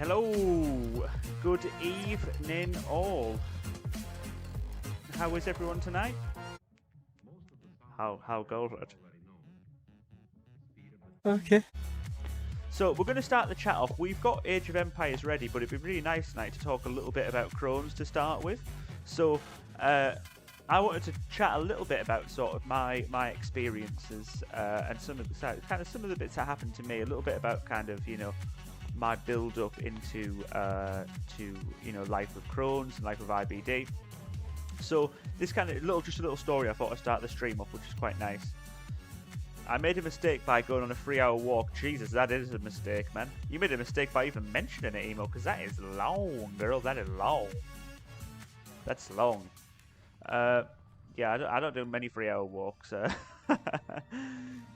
Hello, good evening all. How is everyone tonight? How goes it? Okay. So we're going to start the chat off. We've got Age of Empires ready, but it'd be really nice tonight to talk a little bit about Crohn's to start with. So I wanted to chat a little bit about sort of my experiences and some of the bits that happened to me. A little bit about kind of my build up into life with Crohn's and life with IBD. So this kind of just a little story I thought I'd start the stream off, which is quite nice. I made a mistake by going on a 3-hour walk. Jesus, that is a mistake, man. You made a mistake by even mentioning it, Emo, because that is long, girl. That is long. That's long. Yeah, I don't do many 3-hour walks.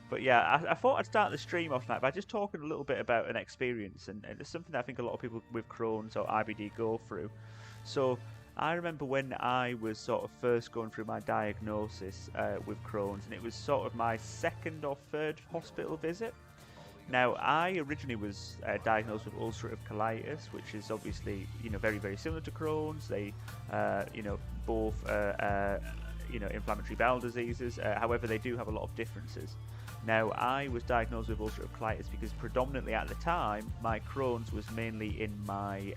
But yeah, I thought I'd start the stream off tonight by just talking a little bit about an experience, and it's something that I think a lot of people with Crohn's or IBD go through. So I remember when I was sort of first going through my diagnosis with Crohn's, and it was sort of my second or third hospital visit. Now, I originally was diagnosed with ulcerative colitis, which is obviously, very, very similar to Crohn's. They, both, inflammatory bowel diseases. However, they do have a lot of differences. Now, I was diagnosed with ulcerative colitis because predominantly at the time, my Crohn's was mainly in my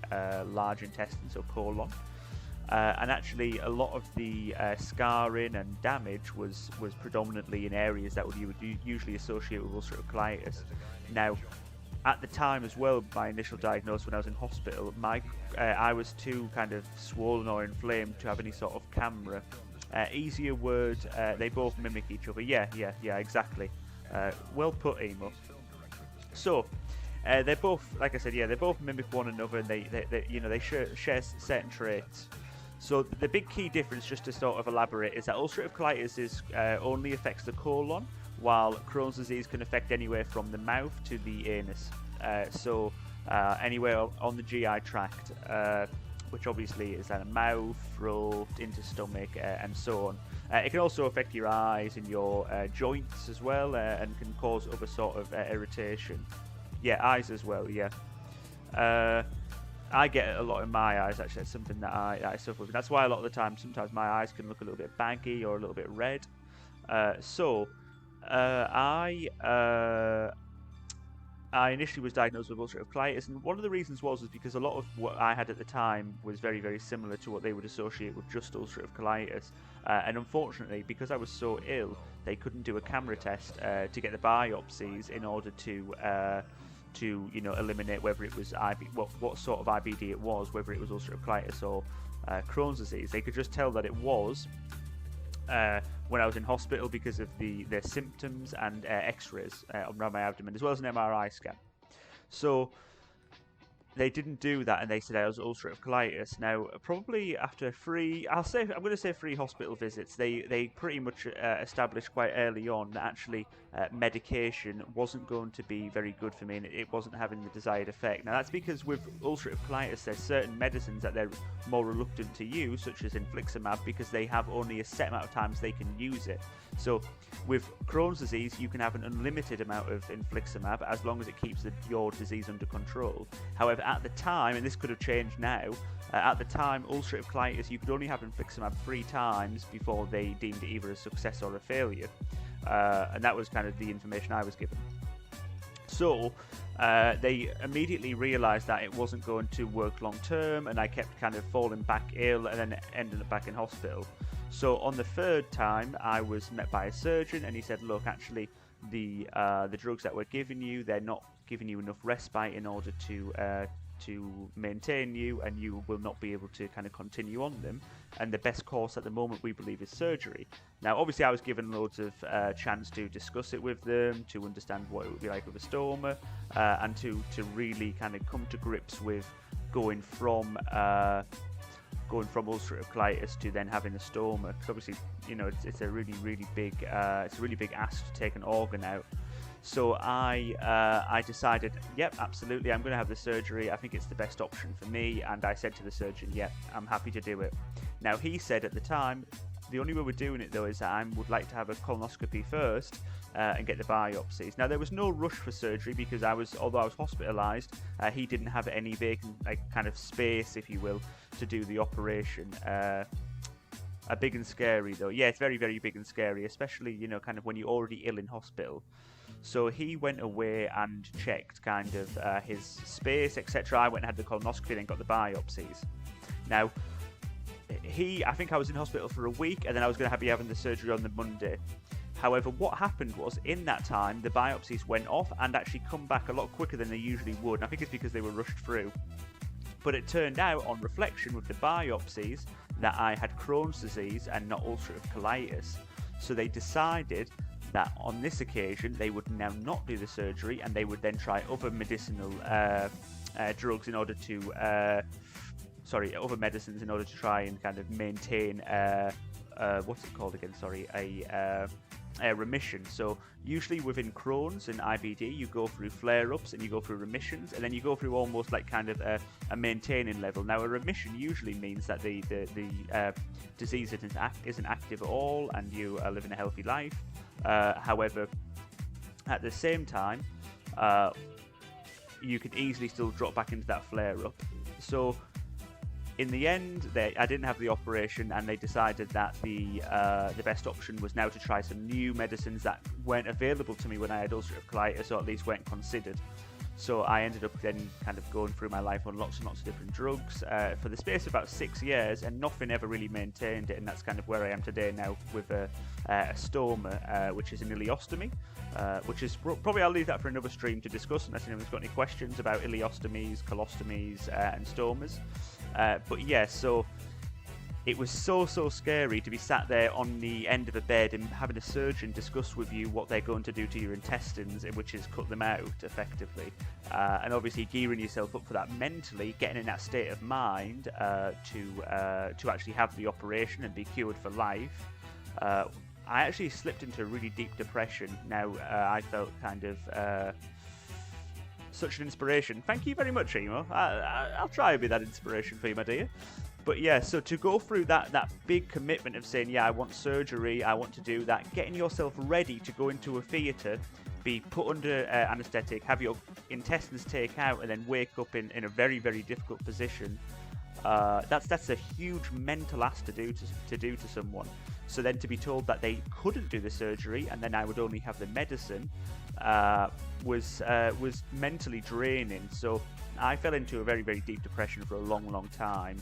large intestine, so colon. And actually, a lot of the scarring and damage was predominantly in areas that you would usually associate with ulcerative colitis. Now, at the time as well, my initial diagnosis when I was in hospital, I was too kind of swollen or inflamed to have any sort of camera. Easier word, they both mimic each other. Yeah, exactly. Well put, Emo. So, they're both, like I said, they both mimic one another, and they share certain traits. So the big key difference, just to sort of elaborate, is that ulcerative colitis only affects the colon, while Crohn's disease can affect anywhere from the mouth to the anus. So anywhere on the GI tract, which obviously is the mouth, throat, into stomach, and so on. It can also affect your eyes and your joints as well, and can cause other sort of irritation. Yeah, eyes as well, yeah. I get it a lot in my eyes, actually. It's something that I suffer with. That's why a lot of the time, sometimes my eyes can look a little bit baggy or a little bit red. I initially was diagnosed with ulcerative colitis, and one of the reasons was because a lot of what I had at the time was very, very similar to what they would associate with just ulcerative colitis. And unfortunately, because I was so ill, they couldn't do a camera test to get the biopsies in order to eliminate whether it was what sort of IBD it was, whether it was ulcerative colitis or Crohn's disease. They could just tell that it was when I was in hospital because of their symptoms and X-rays around my abdomen, as well as an MRI scan. So they didn't do that, and they said I was ulcerative colitis. Now, probably after I'm going to say 3 hospital visits, they pretty much established quite early on that actually medication wasn't going to be very good for me, and it wasn't having the desired effect. Now, that's because with ulcerative colitis, there's certain medicines that they're more reluctant to use, such as infliximab, because they have only a set amount of times they can use it. So with Crohn's disease, you can have an unlimited amount of infliximab as long as it keeps your disease under control. However, at the time, and this could have changed now, at the time, ulcerative colitis, you could only have infliximab 3 times before they deemed it either a success or a failure. And that was kind of the information I was given. So they immediately realised that it wasn't going to work long term, and I kept kind of falling back ill and then ended up back in hospital. So on the 3rd time, I was met by a surgeon, and he said, look, actually, the drugs that we're giving you, they're not giving you enough respite in order to maintain you, and you will not be able to kind of continue on them. And the best course at the moment, we believe, is surgery. Now, obviously, I was given loads of chance to discuss it with them, to understand what it would be like with a stoma, and to really kind of come to grips with going from ulcerative colitis to then having a stoma. Because obviously, it's a really, really big ask to take an organ out. So I decided, yep, absolutely, I'm going to have the surgery. I think it's the best option for me. And I said to the surgeon, yep, I'm happy to do it. Now, he said at the time, The only way we're doing it though is that I would like to have a colonoscopy first and get the biopsies. Now there was no rush for surgery because although I was hospitalised, he didn't have any vacant kind of space, if you will, to do the operation. Big and scary though. Yeah, it's very, very big and scary, especially, you know, kind of when you're already ill in hospital. So he went away and checked kind of his space, etc. I went and had the colonoscopy, then got the biopsies. Now, I think I was in hospital for a week, and then I was going to be having the surgery on the Monday. However, what happened was, in that time, the biopsies went off and actually come back a lot quicker than they usually would. And I think it's because they were rushed through. But it turned out, on reflection with the biopsies, that I had Crohn's disease and not ulcerative colitis. So they decided that on this occasion, they would now not do the surgery, and they would then try other medicinal drugs in order to... other medicines in order to try and kind of maintain what's it called again? Sorry, a remission. So usually within Crohn's and IBD, you go through flare-ups and you go through remissions, and then you go through almost like kind of a maintaining level. Now, a remission usually means that the disease isn't active at all, and you are living a healthy life. However, at the same time, you could easily still drop back into that flare-up. So in the end, I didn't have the operation, and they decided that the best option was now to try some new medicines that weren't available to me when I had ulcerative colitis, or at least weren't considered. So I ended up then kind of going through my life on lots and lots of different drugs for the space of about 6 years, and nothing ever really maintained it, and that's kind of where I am today now with a stoma, which is an ileostomy, which is probably I'll leave that for another stream to discuss unless anyone's got any questions about ileostomies, colostomies, and stomas. But yeah, so it was so scary to be sat there on the end of a bed and having a surgeon discuss with you what they're going to do to your intestines, which is cut them out effectively, and obviously gearing yourself up for that mentally, getting in that state of mind to actually have the operation and be cured for life. I actually slipped into a really deep depression. Now I felt kind of such an inspiration. Thank you very much, Emo. I'll try and be that inspiration for you, my dear. But yeah, so to go through that big commitment of saying, yeah, I want surgery, I want to do that, getting yourself ready to go into a theatre, be put under anaesthetic, have your intestines taken out, and then wake up in a very, very difficult position. That's a huge mental ask to do to someone. So then to be told that they couldn't do the surgery and then I would only have the medicine was mentally draining. So I fell into a very, very deep depression for a long time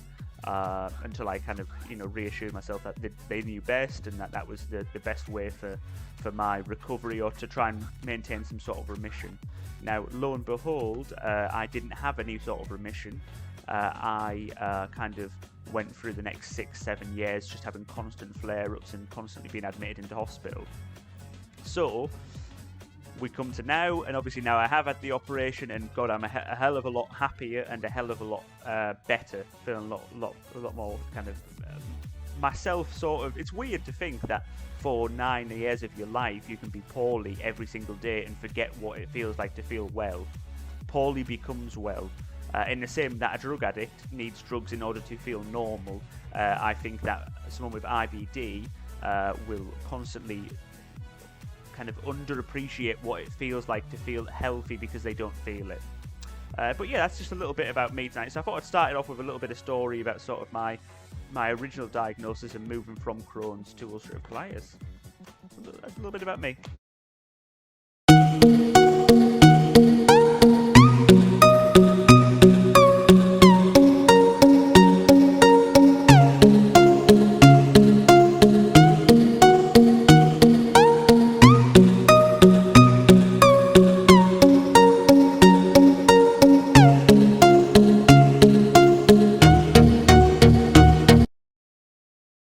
until I kind of reassured myself that they knew best and that was the best way for my recovery, or to try and maintain some sort of remission. Now, lo and behold, I didn't have any sort of remission. I kind of went through the next 6-7 years just having constant flare-ups and constantly being admitted into hospital. So we come to now, and obviously now I have had the operation, and God, I'm a hell of a lot happier and a hell of a lot better, feeling a lot more kind of myself. Sort of, it's weird to think that for 9 years of your life you can be poorly every single day and forget what it feels like to feel well. Poorly becomes well. In the same that a drug addict needs drugs in order to feel normal, I think that someone with IBD will constantly kind of underappreciate what it feels like to feel healthy because they don't feel it. But yeah, that's just a little bit about me tonight. So I thought I'd start it off with a little bit of story about sort of my original diagnosis and moving from Crohn's to ulcerative colitis. A little bit about me.